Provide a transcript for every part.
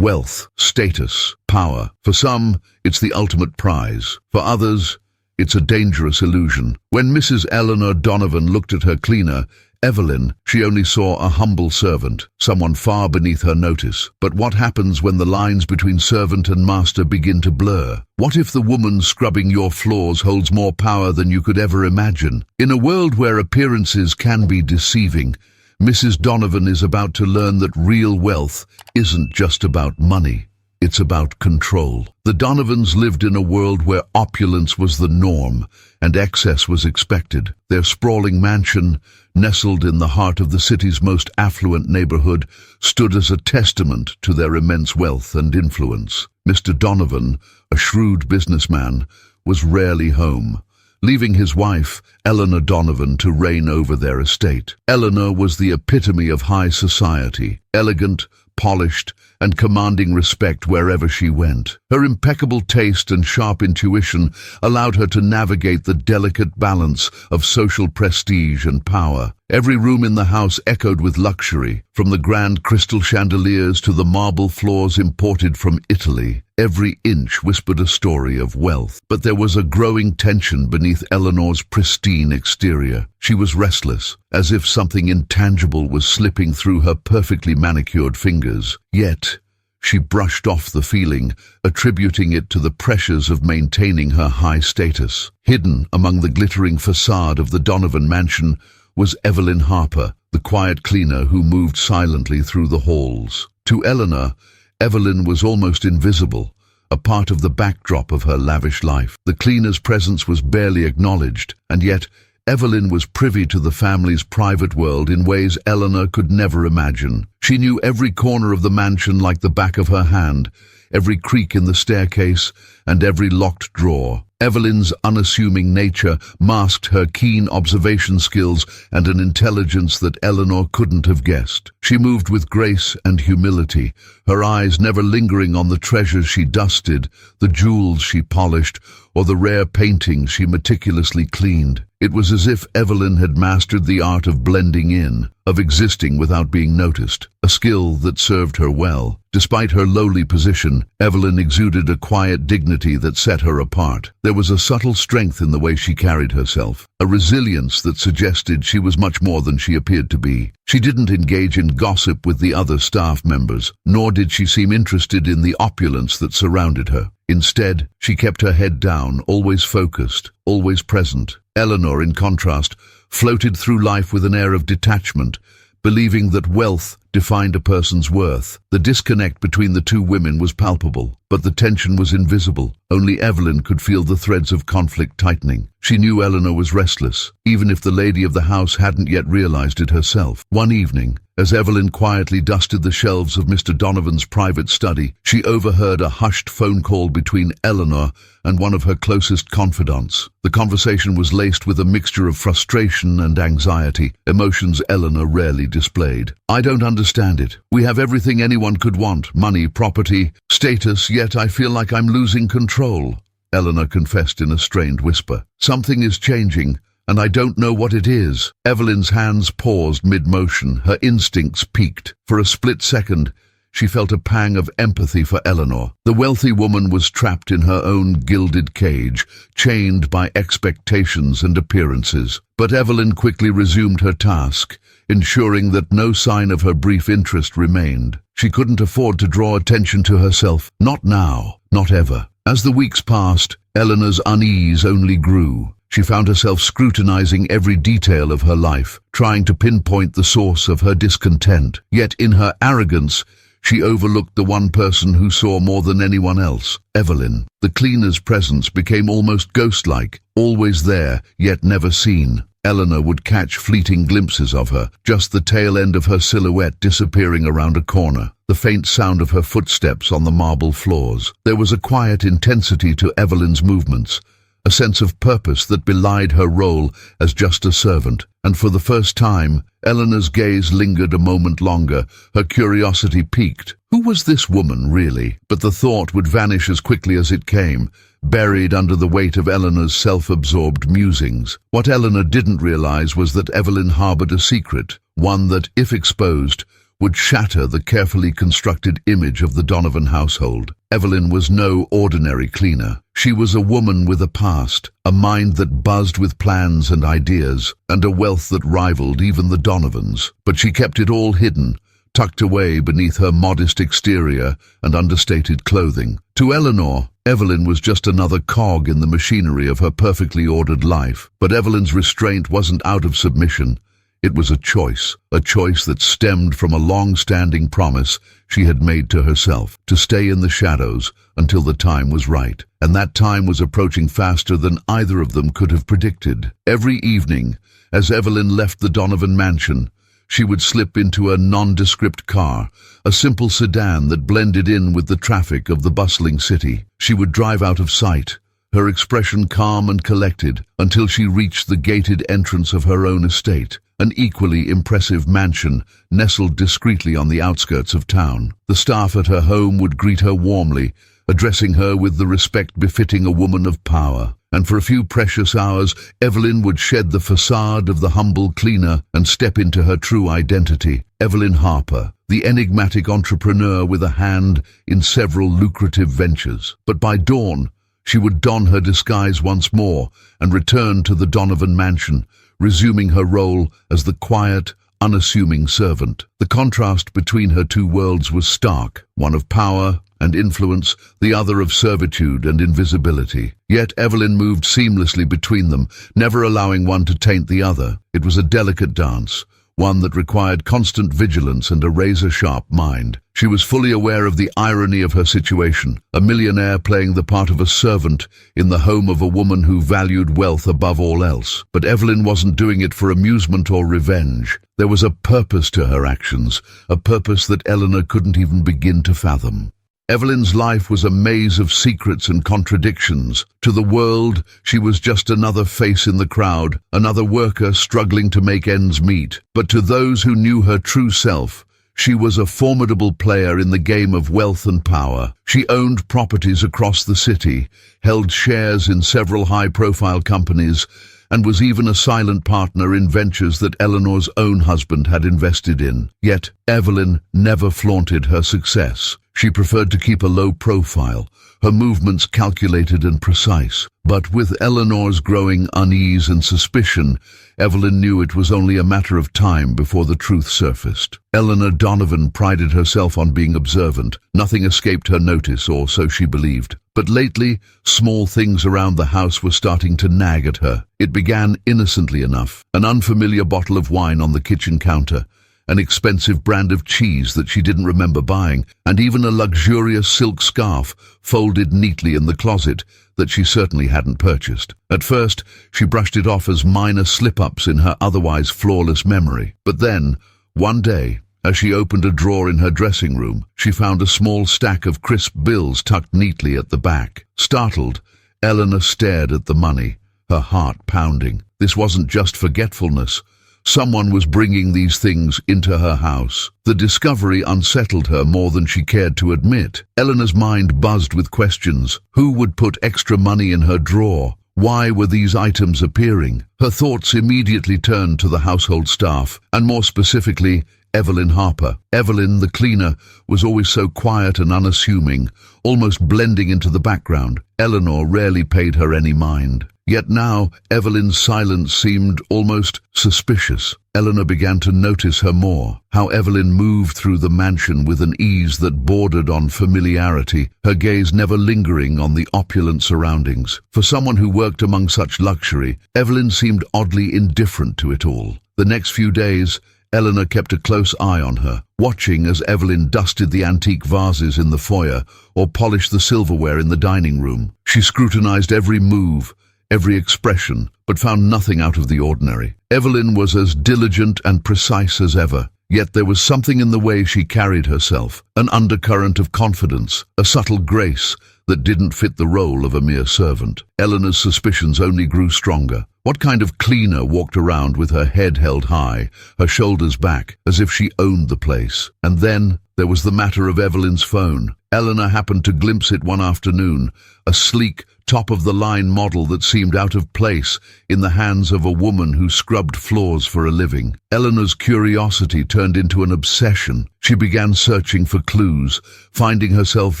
Wealth, status, power. For some, it's the ultimate prize. For others, it's a dangerous illusion. When Mrs. Eleanor Donovan looked at her cleaner, Evelyn, she only saw a humble servant, someone far beneath her notice. But what happens when the lines between servant and master begin to blur? What if the woman scrubbing your floors holds more power than you could ever imagine? In a world where appearances can be deceiving, Mrs. Donovan is about to learn that real wealth isn't just about money. It's about control. The Donovans lived in a world where opulence was the norm and excess was expected. Their sprawling mansion, nestled in the heart of the city's most affluent neighborhood, stood as a testament to their immense wealth and influence. Mr. Donovan, a shrewd businessman, was rarely home, leaving his wife, Eleanor Donovan, to reign over their estate. Eleanor was the epitome of high society, elegant, polished, and commanding respect wherever she went. Her impeccable taste and sharp intuition allowed her to navigate the delicate balance of social prestige and power. Every room in the house echoed with luxury, from the grand crystal chandeliers to the marble floors imported from Italy. Every inch whispered a story of wealth. But there was a growing tension beneath Eleanor's pristine exterior. She was restless, as if something intangible was slipping through her perfectly manicured fingers. Yet, she brushed off the feeling, attributing it to the pressures of maintaining her high status. Hidden among the glittering facade of the Donovan mansion was Evelyn Harper, the quiet cleaner who moved silently through the halls. To Eleanor, Evelyn was almost invisible, a part of the backdrop of her lavish life. The cleaner's presence was barely acknowledged, and yet Evelyn was privy to the family's private world in ways Eleanor could never imagine. She knew every corner of the mansion like the back of her hand, every creak in the staircase, and every locked drawer. Evelyn's unassuming nature masked her keen observation skills and an intelligence that Eleanor couldn't have guessed. She moved with grace and humility, her eyes never lingering on the treasures she dusted, the jewels she polished, or the rare paintings she meticulously cleaned. It was as if Evelyn had mastered the art of blending in, of existing without being noticed, a skill that served her well. Despite her lowly position, Evelyn exuded a quiet dignity that set her apart. There was a subtle strength in the way she carried herself, a resilience that suggested she was much more than she appeared to be. She didn't engage in gossip with the other staff members, nor did she seem interested in the opulence that surrounded her. Instead, she kept her head down, always focused, always present. Eleanor, in contrast, floated through life with an air of detachment, believing that wealth defined a person's worth. The disconnect between the two women was palpable, but the tension was invisible. Only Evelyn could feel the threads of conflict tightening. She knew Eleanor was restless, even if the lady of the house hadn't yet realized it herself. One evening, as Evelyn quietly dusted the shelves of Mr. Donovan's private study, she overheard a hushed phone call between Eleanor and one of her closest confidants. The conversation was laced with a mixture of frustration and anxiety, emotions Eleanor rarely displayed. "I don't understand it. We have everything anyone could want, money, property, status, yet I feel like I'm losing control," Eleanor confessed in a strained whisper. "Something is changing, and I don't know what it is." Evelyn's hands paused mid-motion, her instincts peaked. For a split second, she felt a pang of empathy for Eleanor. The wealthy woman was trapped in her own gilded cage, chained by expectations and appearances. But Evelyn quickly resumed her task, ensuring that no sign of her brief interest remained. She couldn't afford to draw attention to herself. Not now, not ever. As the weeks passed, Eleanor's unease only grew. She found herself scrutinizing every detail of her life, trying to pinpoint the source of her discontent. Yet in her arrogance, she overlooked the one person who saw more than anyone else, Evelyn. The cleaner's presence became almost ghost-like, always there, yet never seen. Eleanor would catch fleeting glimpses of her, just the tail end of her silhouette disappearing around a corner, the faint sound of her footsteps on the marble floors. There was a quiet intensity to Evelyn's movements, a sense of purpose that belied her role as just a servant. And for the first time, Eleanor's gaze lingered a moment longer, her curiosity piqued. Who was this woman, really? But the thought would vanish as quickly as it came, buried under the weight of Eleanor's self-absorbed musings. What Eleanor didn't realize was that Evelyn harbored a secret, one that, if exposed, would shatter the carefully constructed image of the Donovan household. Evelyn was no ordinary cleaner. She was a woman with a past, a mind that buzzed with plans and ideas, and a wealth that rivaled even the Donovans. But she kept it all hidden, tucked away beneath her modest exterior and understated clothing. To Eleanor, Evelyn was just another cog in the machinery of her perfectly ordered life. But Evelyn's restraint wasn't out of submission. It was a choice that stemmed from a long-standing promise she had made to herself, to stay in the shadows until the time was right. And that time was approaching faster than either of them could have predicted. Every evening, as Evelyn left the Donovan mansion, she would slip into a nondescript car, a simple sedan that blended in with the traffic of the bustling city. She would drive out of sight, her expression calm and collected, until she reached the gated entrance of her own estate, an equally impressive mansion nestled discreetly on the outskirts of town. The staff at her home would greet her warmly, addressing her with the respect befitting a woman of power. And for a few precious hours, Evelyn would shed the facade of the humble cleaner and step into her true identity. Evelyn Harper, the enigmatic entrepreneur with a hand in several lucrative ventures. But by dawn, she would don her disguise once more and return to the Donovan mansion, resuming her role as the quiet, unassuming servant. The contrast between her two worlds was stark, one of power and influence, the other of servitude and invisibility. Yet Evelyn moved seamlessly between them, never allowing one to taint the other. It was a delicate dance, one that required constant vigilance and a razor-sharp mind. She was fully aware of the irony of her situation, a millionaire playing the part of a servant in the home of a woman who valued wealth above all else. But Evelyn wasn't doing it for amusement or revenge. There was a purpose to her actions, a purpose that Eleanor couldn't even begin to fathom. Evelyn's life was a maze of secrets and contradictions. To the world, she was just another face in the crowd, another worker struggling to make ends meet. But to those who knew her true self, she was a formidable player in the game of wealth and power. She owned properties across the city, held shares in several high-profile companies, and was even a silent partner in ventures that Eleanor's own husband had invested in. Yet, Evelyn never flaunted her success. She preferred to keep a low profile, her movements calculated and precise. But with Eleanor's growing unease and suspicion, Evelyn knew it was only a matter of time before the truth surfaced. Eleanor Donovan prided herself on being observant. Nothing escaped her notice, or so she believed. But lately, small things around the house were starting to nag at her. It began innocently enough. An unfamiliar bottle of wine on the kitchen counter, an expensive brand of cheese that she didn't remember buying, and even a luxurious silk scarf folded neatly in the closet that she certainly hadn't purchased. At first, she brushed it off as minor slip-ups in her otherwise flawless memory. But then, one day, as she opened a drawer in her dressing room, she found a small stack of crisp bills tucked neatly at the back. Startled, Eleanor stared at the money, her heart pounding. This wasn't just forgetfulness. Someone was bringing these things into her house. The discovery unsettled her more than she cared to admit. Eleanor's mind buzzed with questions. Who would put extra money in her drawer? Why were these items appearing? Her thoughts immediately turned to the household staff, and more specifically, Evelyn Harper. Evelyn, the cleaner, was always so quiet and unassuming, almost blending into the background. Eleanor rarely paid her any mind. Yet now, Evelyn's silence seemed almost suspicious. Eleanor began to notice her more, how Evelyn moved through the mansion with an ease that bordered on familiarity, her gaze never lingering on the opulent surroundings. For someone who worked among such luxury, Evelyn seemed oddly indifferent to it all. The next few days, Eleanor kept a close eye on her, watching as Evelyn dusted the antique vases in the foyer or polished the silverware in the dining room. She scrutinized every move, every expression, but found nothing out of the ordinary. Evelyn was as diligent and precise as ever, yet there was something in the way she carried herself, an undercurrent of confidence, a subtle grace that didn't fit the role of a mere servant. Eleanor's suspicions only grew stronger. What kind of cleaner walked around with her head held high, her shoulders back, as if she owned the place? And then there was the matter of Evelyn's phone. Eleanor happened to glimpse it one afternoon, a sleek, top-of-the-line model that seemed out of place in the hands of a woman who scrubbed floors for a living. Eleanor's curiosity turned into an obsession. She began searching for clues, finding herself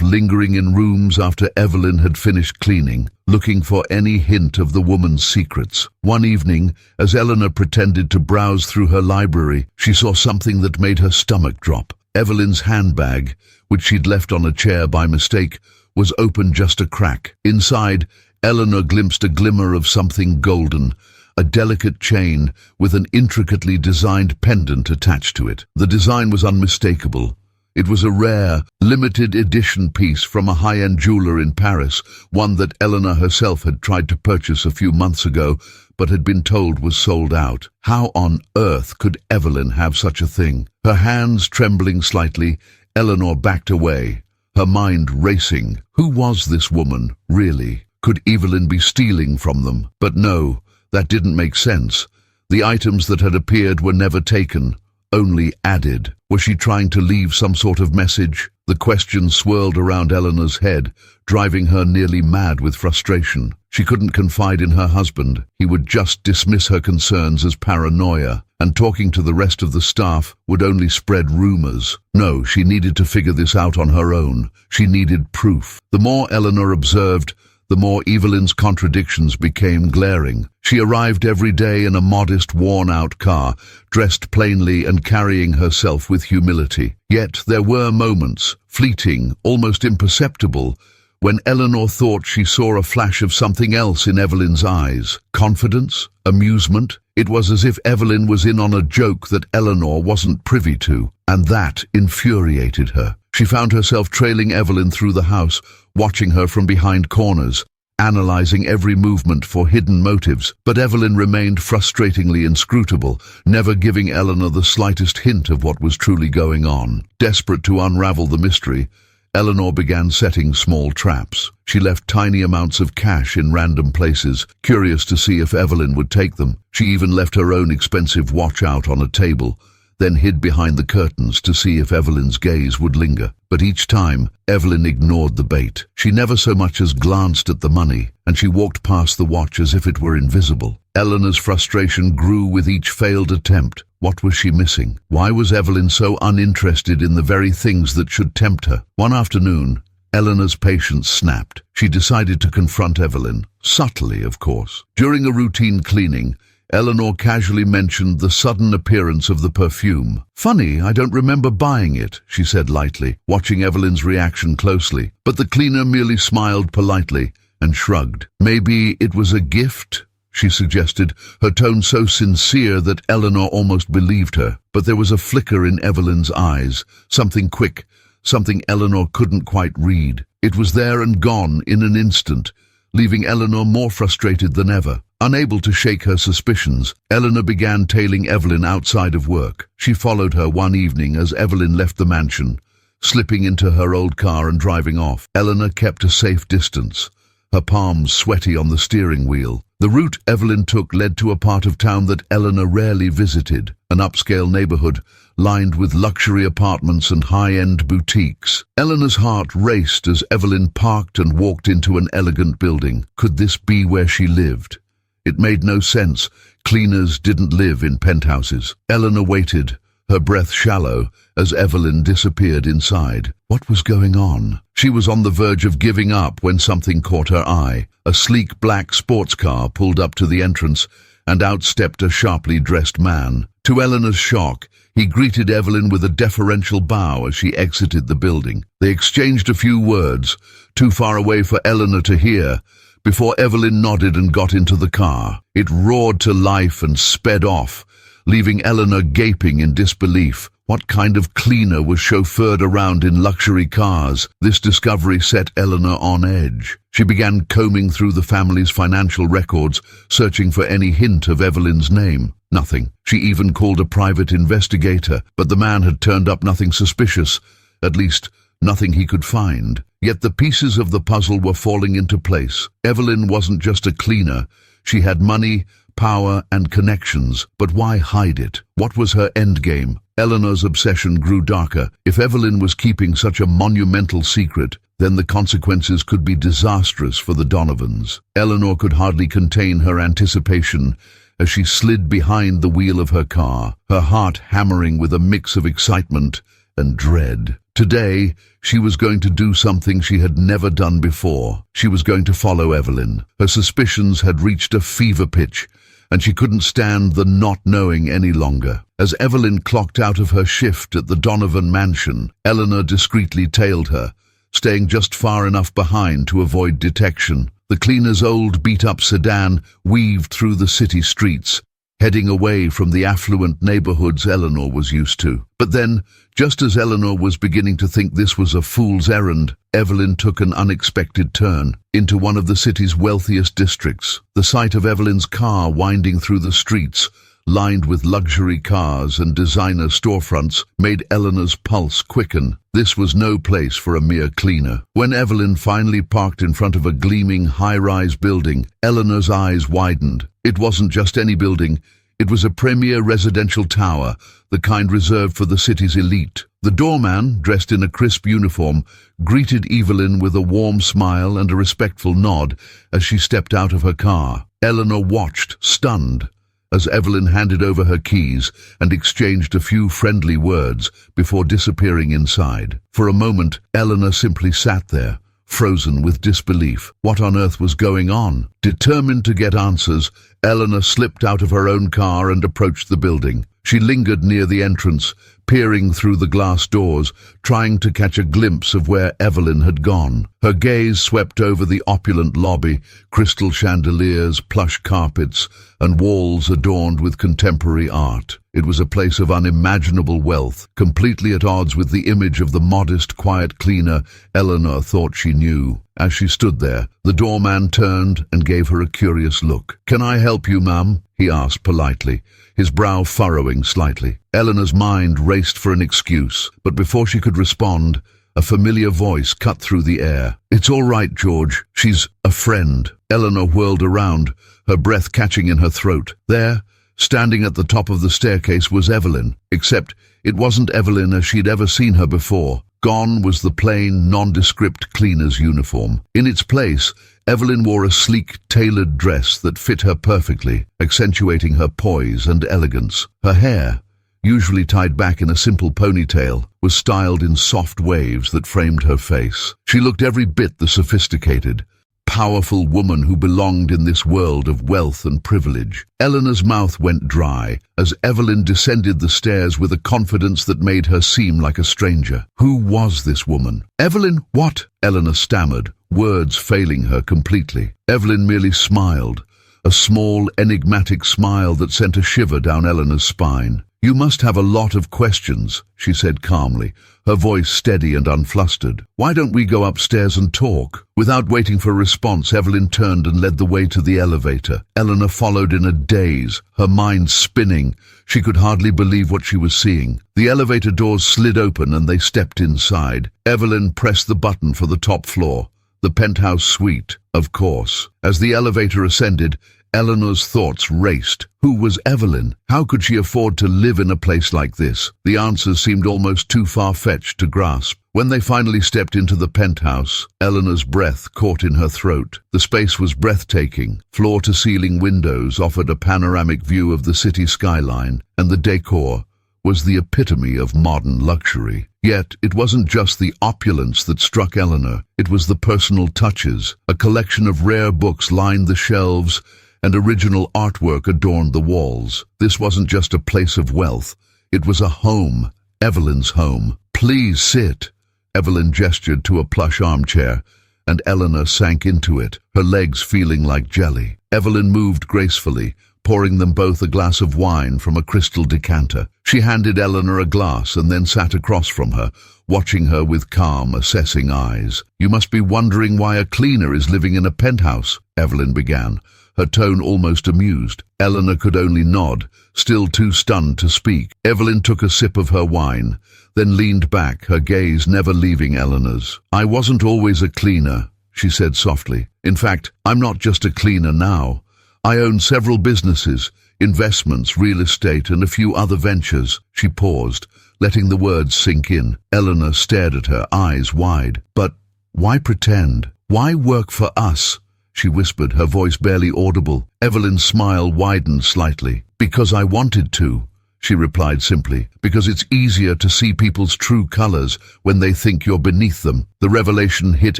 lingering in rooms after Evelyn had finished cleaning, looking for any hint of the woman's secrets. One evening, as Eleanor pretended to browse through her library, she saw something that made her stomach drop. Evelyn's handbag, which she'd left on a chair by mistake, was open just a crack. Inside, Eleanor glimpsed a glimmer of something golden, a delicate chain with an intricately designed pendant attached to it. The design was unmistakable. It was a rare, limited edition piece from a high-end jeweler in Paris, one that Eleanor herself had tried to purchase a few months ago, but had been told was sold out. How on earth could Evelyn have such a thing? Her hands trembling slightly, Eleanor backed away, her mind racing. Who was this woman, really? Could Evelyn be stealing from them? But no, that didn't make sense. The items that had appeared were never taken, only added. Was she trying to leave some sort of message? The question swirled around Eleanor's head, driving her nearly mad with frustration. She couldn't confide in her husband. He would just dismiss her concerns as paranoia, and talking to the rest of the staff would only spread rumors. No, she needed to figure this out on her own. She needed proof. The more Eleanor observed, the more Evelyn's contradictions became glaring. She arrived every day in a modest, worn-out car, dressed plainly and carrying herself with humility. Yet there were moments, fleeting, almost imperceptible, when Eleanor thought she saw a flash of something else in Evelyn's eyes. Confidence? Amusement? It was as if Evelyn was in on a joke that Eleanor wasn't privy to, and that infuriated her. She found herself trailing Evelyn through the house, watching her from behind corners, analyzing every movement for hidden motives. But Evelyn remained frustratingly inscrutable, never giving Eleanor the slightest hint of what was truly going on. Desperate to unravel the mystery, Eleanor began setting small traps. She left tiny amounts of cash in random places, curious to see if Evelyn would take them. She even left her own expensive watch out on a table, then hid behind the curtains to see if Evelyn's gaze would linger. But each time, Evelyn ignored the bait. She never so much as glanced at the money, and she walked past the watch as if it were invisible. Eleanor's frustration grew with each failed attempt. What was she missing? Why was Evelyn so uninterested in the very things that should tempt her? One afternoon, Eleanor's patience snapped. She decided to confront Evelyn, subtly, of course. During a routine cleaning, Eleanor casually mentioned the sudden appearance of the perfume. "Funny, I don't remember buying it," she said lightly, watching Evelyn's reaction closely. But the cleaner merely smiled politely and shrugged. "Maybe it was a gift?" she suggested, her tone so sincere that Eleanor almost believed her. But there was a flicker in Evelyn's eyes, something quick, something Eleanor couldn't quite read. It was there and gone in an instant, leaving Eleanor more frustrated than ever. Unable to shake her suspicions, Eleanor began tailing Evelyn outside of work. She followed her one evening as Evelyn left the mansion, slipping into her old car and driving off. Eleanor kept a safe distance, her palms sweaty on the steering wheel. The route Evelyn took led to a part of town that Eleanor rarely visited, an upscale neighborhood lined with luxury apartments and high-end boutiques. Eleanor's heart raced as Evelyn parked and walked into an elegant building. Could this be where she lived? It made no sense. Cleaners didn't live in penthouses. Eleanor waited, her breath shallow, as Evelyn disappeared inside. What was going on? She was on the verge of giving up when something caught her eye. A sleek black sports car pulled up to the entrance, and out stepped a sharply dressed man. To Eleanor's shock, he greeted Evelyn with a deferential bow as she exited the building. They exchanged a few words, too far away for Eleanor to hear, before Evelyn nodded and got into the car. It roared to life and sped off, leaving Eleanor gaping in disbelief. What kind of cleaner was chauffeured around in luxury cars? This discovery set Eleanor on edge. She began combing through the family's financial records, searching for any hint of Evelyn's name. Nothing. She even called a private investigator, but the man had turned up nothing suspicious, at least nothing he could find. Yet the pieces of the puzzle were falling into place. Evelyn wasn't just a cleaner. She had money, power and connections, but why hide it? What was her endgame? Eleanor's obsession grew darker. If Evelyn was keeping such a monumental secret, then the consequences could be disastrous for the Donovans. Eleanor could hardly contain her anticipation as she slid behind the wheel of her car, her heart hammering with a mix of excitement and dread. Today, she was going to do something she had never done before. She was going to follow Evelyn. Her suspicions had reached a fever pitch, and she couldn't stand the not knowing any longer. As Evelyn clocked out of her shift at the Donovan mansion, Eleanor discreetly tailed her, staying just far enough behind to avoid detection. The cleaner's old beat-up sedan weaved through the city streets, heading away from the affluent neighborhoods Eleanor was used to. But then, just as Eleanor was beginning to think this was a fool's errand, Evelyn took an unexpected turn into one of the city's wealthiest districts. The sight of Evelyn's car winding through the streets, lined with luxury cars and designer storefronts, made Eleanor's pulse quicken. This was no place for a mere cleaner. When Evelyn finally parked in front of a gleaming high-rise building, Eleanor's eyes widened. It wasn't just any building. It was a premier residential tower, the kind reserved for the city's elite. The doorman, dressed in a crisp uniform, greeted Evelyn with a warm smile and a respectful nod as she stepped out of her car. Eleanor watched, stunned, as Evelyn handed over her keys and exchanged a few friendly words before disappearing inside. For a moment, Eleanor simply sat there, frozen with disbelief. What on earth was going on? Determined to get answers, Eleanor slipped out of her own car and approached the building. She lingered near the entrance, peering through the glass doors, trying to catch a glimpse of where Evelyn had gone. Her gaze swept over the opulent lobby, crystal chandeliers, plush carpets, and walls adorned with contemporary art. It was a place of unimaginable wealth, completely at odds with the image of the modest, quiet cleaner Eleanor thought she knew. As she stood there, the doorman turned and gave her a curious look. "Can I help you, ma'am?" he asked politely, his brow furrowing slightly. Eleanor's mind raced for an excuse, but before she could respond, a familiar voice cut through the air. "It's all right, George. She's a friend." Eleanor whirled around, her breath catching in her throat. There, standing at the top of the staircase, was Evelyn, except it wasn't Evelyn as she'd ever seen her before. Gone was the plain, nondescript cleaner's uniform. In its place, Evelyn wore a sleek, tailored dress that fit her perfectly, accentuating her poise and elegance. Her hair, usually tied back in a simple ponytail, was styled in soft waves that framed her face. She looked every bit the sophisticated, powerful woman who belonged in this world of wealth and privilege. Eleanor's mouth went dry as Evelyn descended the stairs with a confidence that made her seem like a stranger. Who was this woman? "Evelyn, what?" Eleanor stammered, words failing her completely. Evelyn merely smiled, a small, enigmatic smile that sent a shiver down Eleanor's spine. "You must have a lot of questions," she said calmly, her voice steady and unflustered. "Why don't we go upstairs and talk?" Without waiting for a response, Evelyn turned and led the way to the elevator. Eleanor followed in a daze, her mind spinning. She could hardly believe what she was seeing. The elevator doors slid open and they stepped inside. Evelyn pressed the button for the top floor. The penthouse suite, of course. As the elevator ascended, Eleanor's thoughts raced. Who was Evelyn? How could she afford to live in a place like this? The answers seemed almost too far-fetched to grasp. When they finally stepped into the penthouse, Eleanor's breath caught in her throat. The space was breathtaking. Floor-to-ceiling windows offered a panoramic view of the city skyline, and the decor was the epitome of modern luxury. Yet it wasn't just the opulence that struck Eleanor. It was the personal touches. A collection of rare books lined the shelves, and original artwork adorned the walls. This wasn't just a place of wealth. It was a home, Evelyn's home. "Please sit." Evelyn gestured to a plush armchair, and Eleanor sank into it, her legs feeling like jelly. Evelyn moved gracefully, pouring them both a glass of wine from a crystal decanter. She handed Eleanor a glass and then sat across from her, watching her with calm, assessing eyes. "You must be wondering why a cleaner is living in a penthouse," Evelyn began, her tone almost amused. Eleanor could only nod, still too stunned to speak. Evelyn took a sip of her wine, then leaned back, her gaze never leaving Eleanor's. "I wasn't always a cleaner," she said softly. "In fact, I'm not just a cleaner now. I own several businesses, investments, real estate, and a few other ventures. She paused, letting the words sink in. Eleanor stared at her, eyes wide. But why pretend? Why work for us? She whispered, her voice barely audible. Evelyn's smile widened slightly. Because I wanted to, she replied simply. Because it's easier to see people's true colors when they think you're beneath them. The revelation hit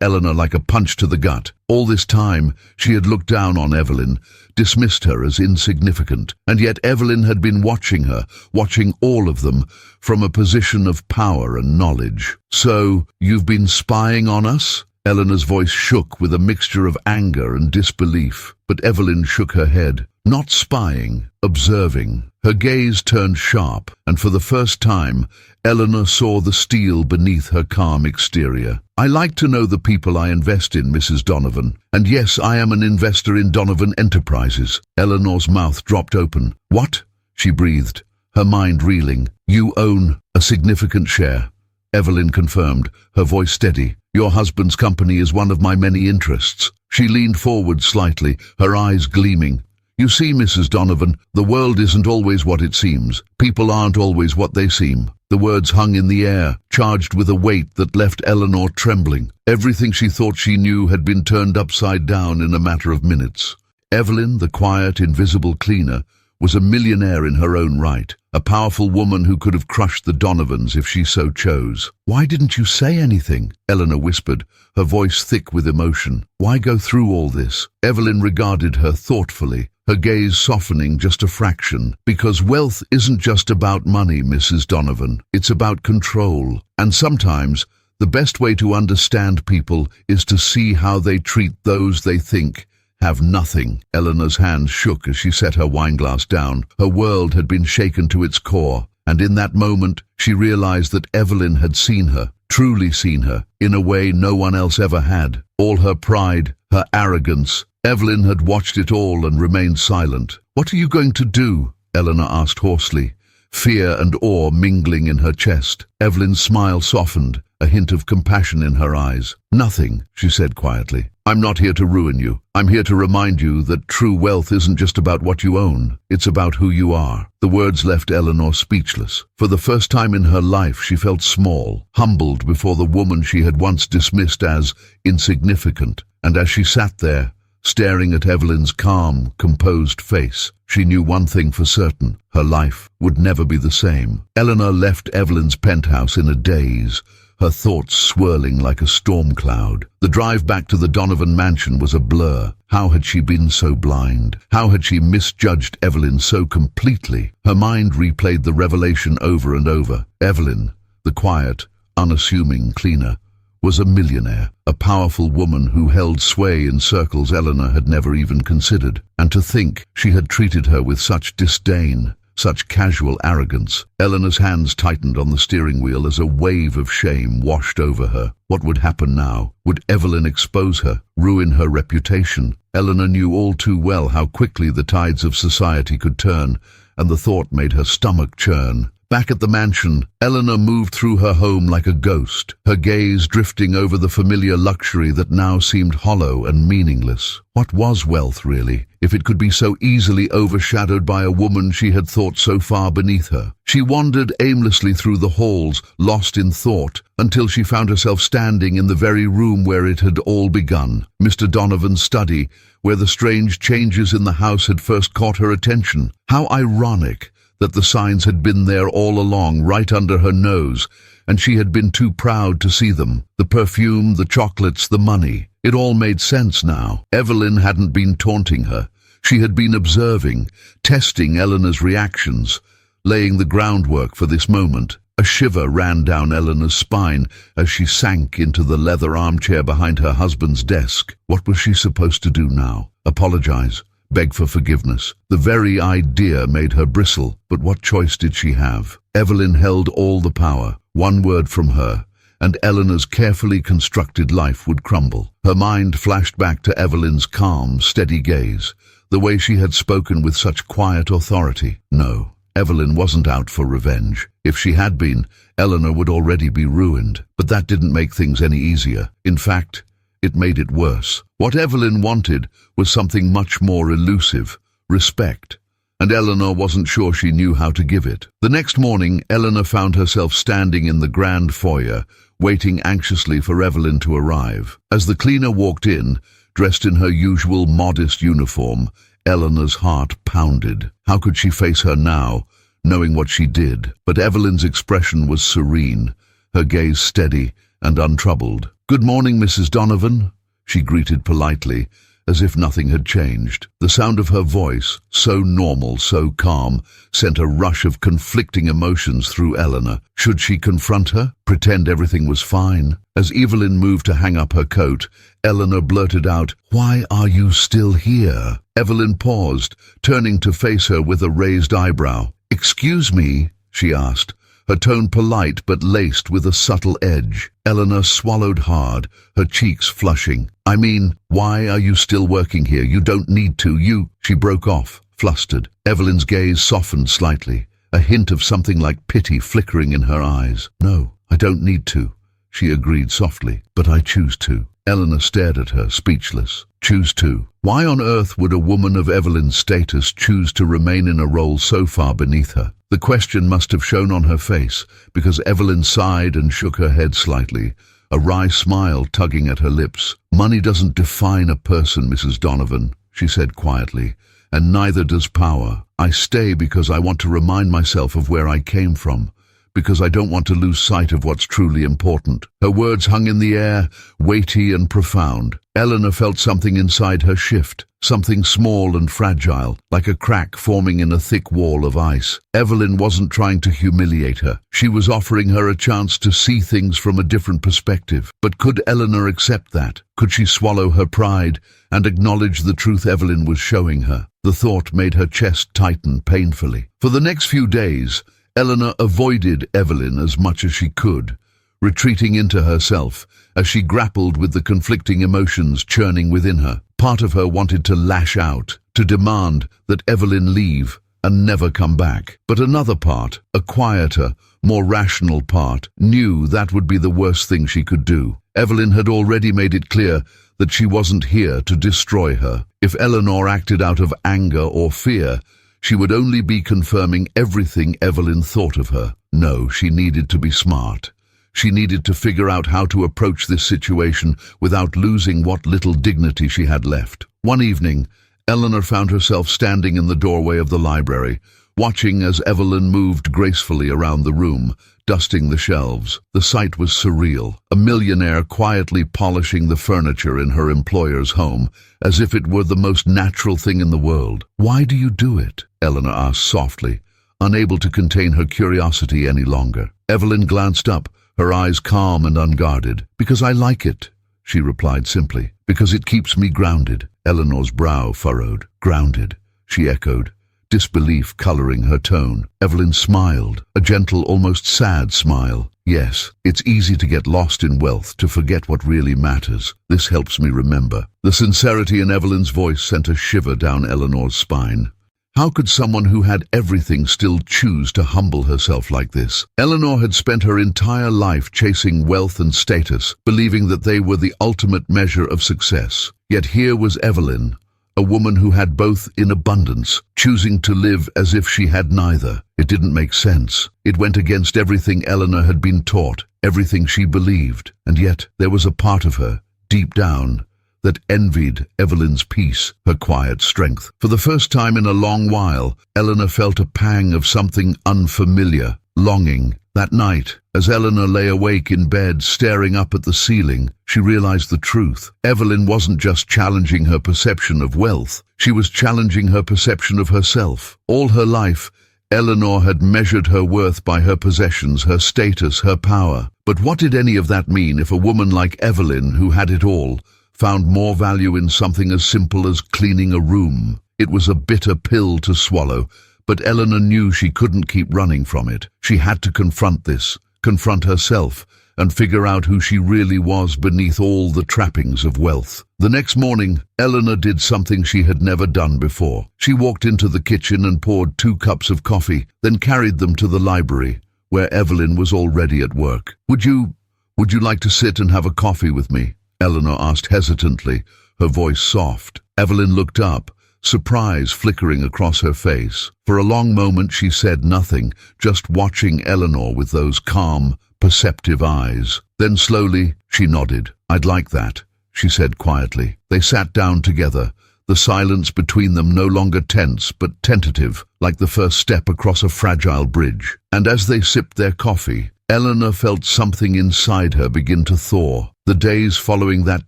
Eleanor like a punch to the gut. All this time, she had looked down on Evelyn, dismissed her as insignificant. And yet Evelyn had been watching her, watching all of them, from a position of power and knowledge. So, you've been spying on us? Eleanor's voice shook with a mixture of anger and disbelief, but Evelyn shook her head. Not spying, observing. Her gaze turned sharp, and for the first time, Eleanor saw the steel beneath her calm exterior. I like to know the people I invest in, Mrs. Donovan. And yes, I am an investor in Donovan Enterprises. Eleanor's mouth dropped open. What? She breathed, her mind reeling. You own a significant share. Evelyn confirmed, her voice steady. Your husband's company is one of my many interests. She leaned forward slightly, her eyes gleaming. You see, Mrs. Donovan, the world isn't always what it seems. People aren't always what they seem. The words hung in the air, charged with a weight that left Eleanor trembling. Everything she thought she knew had been turned upside down in a matter of minutes. Evelyn, the quiet, invisible cleaner, was a millionaire in her own right, a powerful woman who could have crushed the Donovans if she so chose. Why didn't you say anything? Eleanor whispered, her voice thick with emotion. Why go through all this? Evelyn regarded her thoughtfully, her gaze softening just a fraction. Because wealth isn't just about money, Mrs. Donovan. It's about control. And sometimes, the best way to understand people is to see how they treat those they think have nothing. Eleanor's hands shook as she set her wineglass down. Her world had been shaken to its core, and in that moment she realized that Evelyn had seen her, truly seen her, in a way no one else ever had. All her pride, her arrogance. Evelyn had watched it all and remained silent. What are you going to do? Eleanor asked hoarsely, fear and awe mingling in her chest. Evelyn's smile softened, a hint of compassion in her eyes. Nothing, she said quietly. I'm not here to ruin you. I'm here to remind you that true wealth isn't just about what you own. It's about who you are. The words left Eleanor speechless. For the first time in her life, she felt small, humbled before the woman she had once dismissed as insignificant. And as she sat there, staring at Evelyn's calm, composed face, she knew one thing for certain. Her life would never be the same. Eleanor left Evelyn's penthouse in a daze, her thoughts swirling like a storm cloud. The drive back to the Donovan mansion was a blur. How had she been so blind? How had she misjudged Evelyn so completely? Her mind replayed the revelation over and over. Evelyn, the quiet, unassuming cleaner, was a millionaire, a powerful woman who held sway in circles Eleanor had never even considered. And to think she had treated her with such disdain, such casual arrogance. Eleanor's hands tightened on the steering wheel as a wave of shame washed over her. What would happen now? Would Evelyn expose her, ruin her reputation? Eleanor knew all too well how quickly the tides of society could turn, and the thought made her stomach churn. Back at the mansion, Eleanor moved through her home like a ghost, her gaze drifting over the familiar luxury that now seemed hollow and meaningless. What was wealth, really, if it could be so easily overshadowed by a woman she had thought so far beneath her? She wandered aimlessly through the halls, lost in thought, until she found herself standing in the very room where it had all begun, Mr. Donovan's study, where the strange changes in the house had first caught her attention. How ironic that the signs had been there all along, right under her nose, and she had been too proud to see them. The perfume, the chocolates, the money. It all made sense now. Evelyn hadn't been taunting her. She had been observing, testing Eleanor's reactions, laying the groundwork for this moment. A shiver ran down Eleanor's spine as she sank into the leather armchair behind her husband's desk. What was she supposed to do now? Apologize? Beg for forgiveness? The very idea made her bristle, but what choice did she have? Evelyn held all the power. One word from her, and Eleanor's carefully constructed life would crumble. Her mind flashed back to Evelyn's calm, steady gaze, the way she had spoken with such quiet authority. No, Evelyn wasn't out for revenge. If she had been, Eleanor would already be ruined. But that didn't make things any easier. In fact, it made it worse. What Evelyn wanted was something much more elusive, respect, and Eleanor wasn't sure she knew how to give it. The next morning, Eleanor found herself standing in the grand foyer, waiting anxiously for Evelyn to arrive. As the cleaner walked in, dressed in her usual modest uniform, Eleanor's heart pounded. How could she face her now, knowing what she did? But Evelyn's expression was serene, her gaze steady and untroubled. "Good morning, Mrs. Donovan," she greeted politely, as if nothing had changed. The sound of her voice, so normal, so calm, sent a rush of conflicting emotions through Eleanor. Should she confront her? Pretend everything was fine? As Evelyn moved to hang up her coat, Eleanor blurted out, "Why are you still here?" Evelyn paused, turning to face her with a raised eyebrow. "Excuse me?" she asked, her tone polite but laced with a subtle edge. Eleanor swallowed hard, her cheeks flushing. "I mean, why are you still working here? You don't need to, She broke off, flustered. Evelyn's gaze softened slightly, a hint of something like pity flickering in her eyes. "No, I don't need to," she agreed softly, "but I choose to." Eleanor stared at her, speechless. Choose to? Why on earth would a woman of Evelyn's status choose to remain in a role so far beneath her? The question must have shown on her face, because Evelyn sighed and shook her head slightly, a wry smile tugging at her lips. "Money doesn't define a person, Mrs. Donovan," she said quietly, "and neither does power. I stay because I want to remind myself of where I came from, because I don't want to lose sight of what's truly important." Her words hung in the air, weighty and profound. Eleanor felt something inside her shift, something small and fragile, like a crack forming in a thick wall of ice. Evelyn wasn't trying to humiliate her. She was offering her a chance to see things from a different perspective. But could Eleanor accept that? Could she swallow her pride and acknowledge the truth Evelyn was showing her? The thought made her chest tighten painfully. For the next few days, Eleanor avoided Evelyn as much as she could, retreating into herself as she grappled with the conflicting emotions churning within her. Part of her wanted to lash out, to demand that Evelyn leave and never come back. But another part, a quieter, more rational part, knew that would be the worst thing she could do. Evelyn had already made it clear that she wasn't here to destroy her. If Eleanor acted out of anger or fear, she would only be confirming everything Evelyn thought of her. No, she needed to be smart. She needed to figure out how to approach this situation without losing what little dignity she had left. One evening, Eleanor found herself standing in the doorway of the library, watching as Evelyn moved gracefully around the room, dusting the shelves. The sight was surreal, a millionaire quietly polishing the furniture in her employer's home, as if it were the most natural thing in the world. "Why do you do it?" Eleanor asked softly, unable to contain her curiosity any longer. Evelyn glanced up, her eyes calm and unguarded. "Because I like it," she replied simply. "Because it keeps me grounded." Eleanor's brow furrowed. "Grounded," she echoed, disbelief coloring her tone. Evelyn smiled, a gentle, almost sad smile. "Yes, it's easy to get lost in wealth, to forget what really matters. This helps me remember." The sincerity in Evelyn's voice sent a shiver down Eleanor's spine. How could someone who had everything still choose to humble herself like this? Eleanor had spent her entire life chasing wealth and status, believing that they were the ultimate measure of success. Yet here was Evelyn, a woman who had both in abundance, choosing to live as if she had neither. It didn't make sense. It went against everything Eleanor had been taught, everything she believed. And yet there was a part of her, deep down, that envied Evelyn's peace, her quiet strength. For the first time in a long while, Eleanor felt a pang of something unfamiliar, longing. That night, as Eleanor lay awake in bed staring up at the ceiling, she realized the truth. Evelyn wasn't just challenging her perception of wealth, she was challenging her perception of herself. All her life, Eleanor had measured her worth by her possessions, her status, her power. But what did any of that mean if a woman like Evelyn, who had it all, found more value in something as simple as cleaning a room? It was a bitter pill to swallow, but Eleanor knew she couldn't keep running from it. She had to confront this, confront herself, and figure out who she really was beneath all the trappings of wealth. The next morning, Eleanor did something she had never done before. She walked into the kitchen and poured 2 cups of coffee, then carried them to the library, where Evelyn was already at work. Would you like to sit and have a coffee with me?" Eleanor asked hesitantly, her voice soft. Evelyn looked up, surprise flickering across her face. For a long moment she said nothing, just watching Eleanor with those calm, perceptive eyes. Then slowly she nodded. "I'd like that," she said quietly. They sat down together, the silence between them no longer tense but tentative, like the first step across a fragile bridge. And as they sipped their coffee, Eleanor felt something inside her begin to thaw. The days following that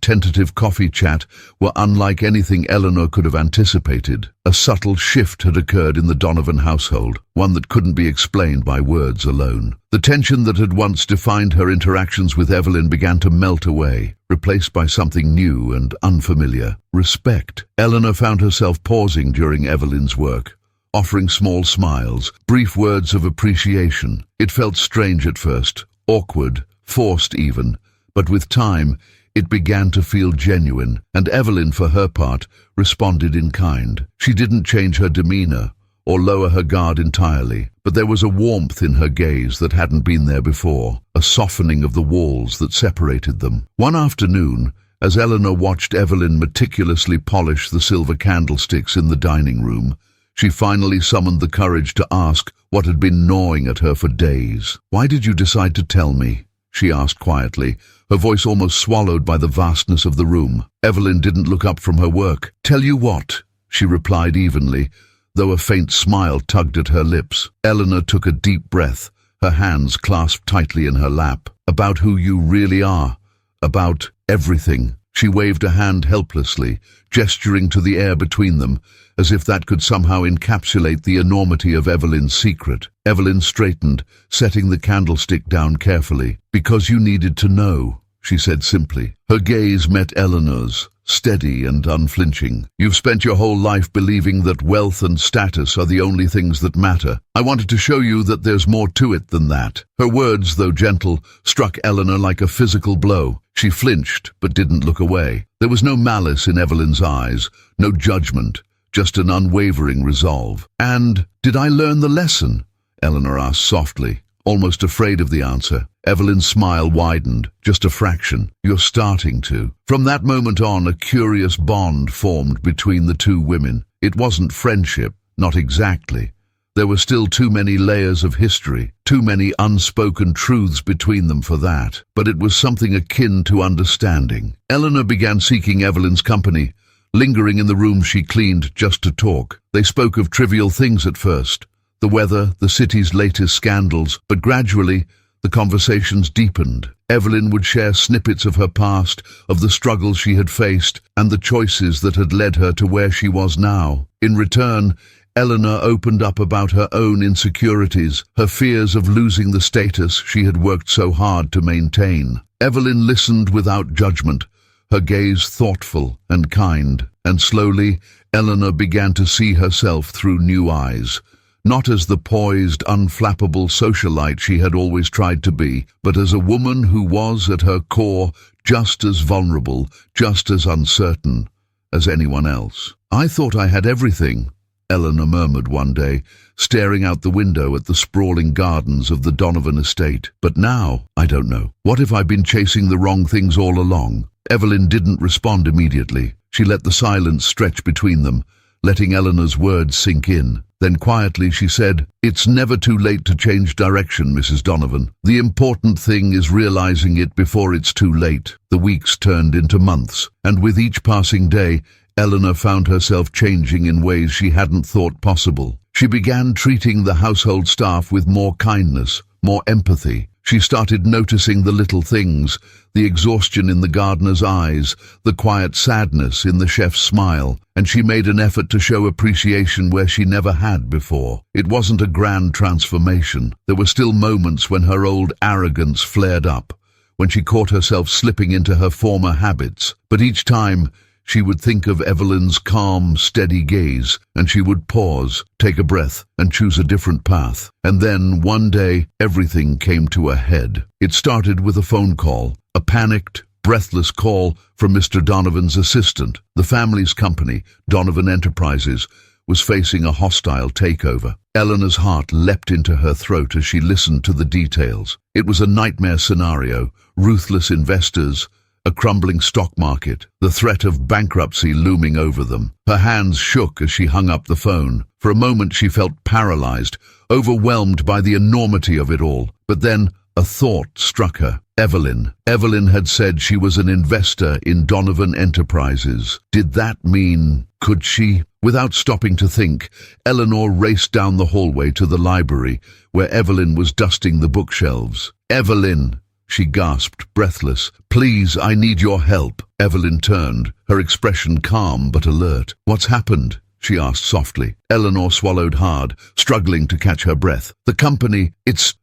tentative coffee chat were unlike anything Eleanor could have anticipated. A subtle shift had occurred in the Donovan household, one that couldn't be explained by words alone. The tension that had once defined her interactions with Evelyn began to melt away, replaced by something new and unfamiliar: respect. Eleanor found herself pausing during Evelyn's work, offering small smiles, brief words of appreciation. It felt strange at first, awkward, forced even, but with time, it began to feel genuine, and Evelyn, for her part, responded in kind. She didn't change her demeanor or lower her guard entirely, but there was a warmth in her gaze that hadn't been there before, a softening of the walls that separated them. One afternoon, as Eleanor watched Evelyn meticulously polish the silver candlesticks in the dining room, she finally summoned the courage to ask what had been gnawing at her for days. "Why did you decide to tell me?" she asked quietly, her voice almost swallowed by the vastness of the room. Evelyn didn't look up from her work. "Tell you what?" she replied evenly, though a faint smile tugged at her lips. Eleanor took a deep breath, her hands clasped tightly in her lap. "About who you really are. About everything." She waved a hand helplessly, gesturing to the air between them, as if that could somehow encapsulate the enormity of Evelyn's secret. Evelyn straightened, setting the candlestick down carefully. "Because you needed to know," she said simply. Her gaze met Eleanor's, steady and unflinching. "You've spent your whole life believing that wealth and status are the only things that matter. I wanted to show you that there's more to it than that." Her words, though gentle, struck Eleanor like a physical blow. She flinched, but didn't look away. There was no malice in Evelyn's eyes, no judgment, just an unwavering resolve. "And did I learn the lesson?" Eleanor asked softly, almost afraid of the answer. Evelyn's smile widened, just a fraction. "You're starting to." From that moment on, a curious bond formed between the two women. It wasn't friendship, not exactly. There were still too many layers of history, too many unspoken truths between them for that. But it was something akin to understanding. Eleanor began seeking Evelyn's company, lingering in the room she cleaned just to talk. They spoke of trivial things at first, the weather, the city's latest scandals, but gradually the conversations deepened. Evelyn would share snippets of her past, of the struggles she had faced, and the choices that had led her to where she was now. In return, Eleanor opened up about her own insecurities, her fears of losing the status she had worked so hard to maintain. Evelyn listened without judgment, her gaze thoughtful and kind, and slowly Eleanor began to see herself through new eyes, not as the poised, unflappable socialite she had always tried to be, but as a woman who was, at her core, just as vulnerable, just as uncertain as anyone else. "I thought I had everything," Eleanor murmured one day, staring out the window at the sprawling gardens of the Donovan estate. "But now, I don't know. What if I've been chasing the wrong things all along?" Evelyn didn't respond immediately. She let the silence stretch between them, letting Eleanor's words sink in. Then quietly she said, "It's never too late to change direction, Mrs. Donovan. The important thing is realizing it before it's too late." The weeks turned into months, and with each passing day, Eleanor found herself changing in ways she hadn't thought possible. She began treating the household staff with more kindness, more empathy. She started noticing the little things, the exhaustion in the gardener's eyes, the quiet sadness in the chef's smile, and she made an effort to show appreciation where she never had before. It wasn't a grand transformation. There were still moments when her old arrogance flared up, when she caught herself slipping into her former habits. But each time, she would think of Evelyn's calm, steady gaze, and she would pause, take a breath, and choose a different path. And then, one day, everything came to a head. It started with a phone call, a panicked, breathless call from Mr. Donovan's assistant. The family's company, Donovan Enterprises, was facing a hostile takeover. Eleanor's heart leapt into her throat as she listened to the details. It was a nightmare scenario: ruthless investors, a crumbling stock market, the threat of bankruptcy looming over them. Her hands shook as she hung up the phone. For a moment she felt paralyzed, overwhelmed by the enormity of it all. But then a thought struck her. Evelyn. Evelyn had said she was an investor in Donovan Enterprises. Did that mean... could she? Without stopping to think, Eleanor raced down the hallway to the library, where Evelyn was dusting the bookshelves. "Evelyn!" she gasped, breathless. "Please, I need your help." Evelyn turned, her expression calm but alert. "What's happened?" she asked softly. Eleanor swallowed hard, struggling to catch her breath. "The company,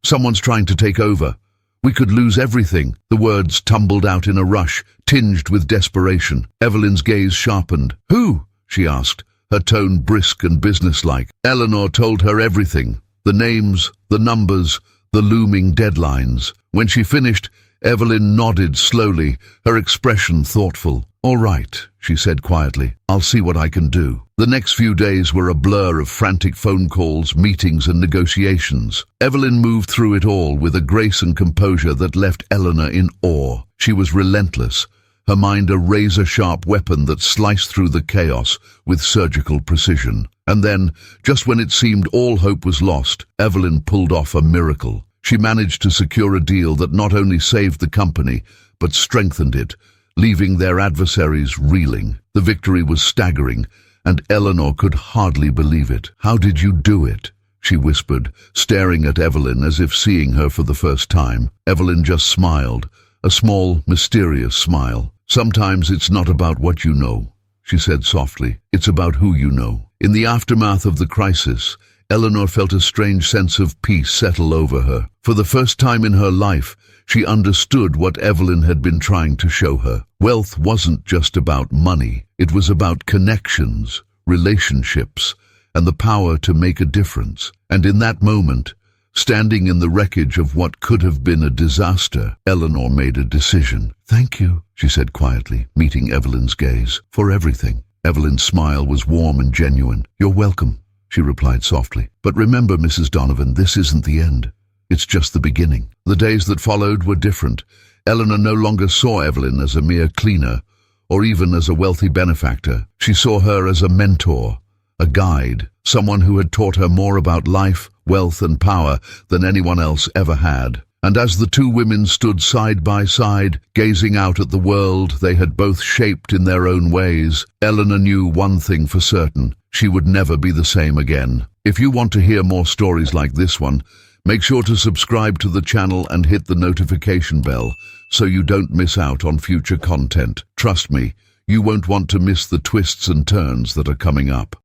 someone's trying to take over. We could lose everything." The words tumbled out in a rush, tinged with desperation. Evelyn's gaze sharpened. "Who?" she asked, her tone brisk and businesslike. Eleanor told her everything. The names, the numbers, the looming deadlines. When she finished, Evelyn nodded slowly, her expression thoughtful. "All right," she said quietly. "I'll see what I can do." The next few days were a blur of frantic phone calls, meetings and negotiations. Evelyn moved through it all with a grace and composure that left Eleanor in awe. She was relentless, her mind a razor-sharp weapon that sliced through the chaos with surgical precision. And then, just when it seemed all hope was lost, Evelyn pulled off a miracle. She managed to secure a deal that not only saved the company, but strengthened it, leaving their adversaries reeling. The victory was staggering, and Eleanor could hardly believe it. "How did you do it?" she whispered, staring at Evelyn as if seeing her for the first time. Evelyn just smiled, a small, mysterious smile. "Sometimes it's not about what you know," she said softly. "It's about who you know." In the aftermath of the crisis, Eleanor felt a strange sense of peace settle over her. For the first time in her life, she understood what Evelyn had been trying to show her. Wealth wasn't just about money. It was about connections, relationships, and the power to make a difference. And in that moment, standing in the wreckage of what could have been a disaster, Eleanor made a decision. "Thank you," she said quietly, meeting Evelyn's gaze, "for everything." Evelyn's smile was warm and genuine. "You're welcome," she replied softly. "But remember, Mrs. Donovan, this isn't the end. It's just the beginning." The days that followed were different. Eleanor no longer saw Evelyn as a mere cleaner, or even as a wealthy benefactor. She saw her as a mentor, a guide, someone who had taught her more about life, wealth and power than anyone else ever had. And as the two women stood side by side, gazing out at the world they had both shaped in their own ways, Eleanor knew one thing for certain: she would never be the same again. If you want to hear more stories like this one, make sure to subscribe to the channel and hit the notification bell so you don't miss out on future content. Trust me, you won't want to miss the twists and turns that are coming up.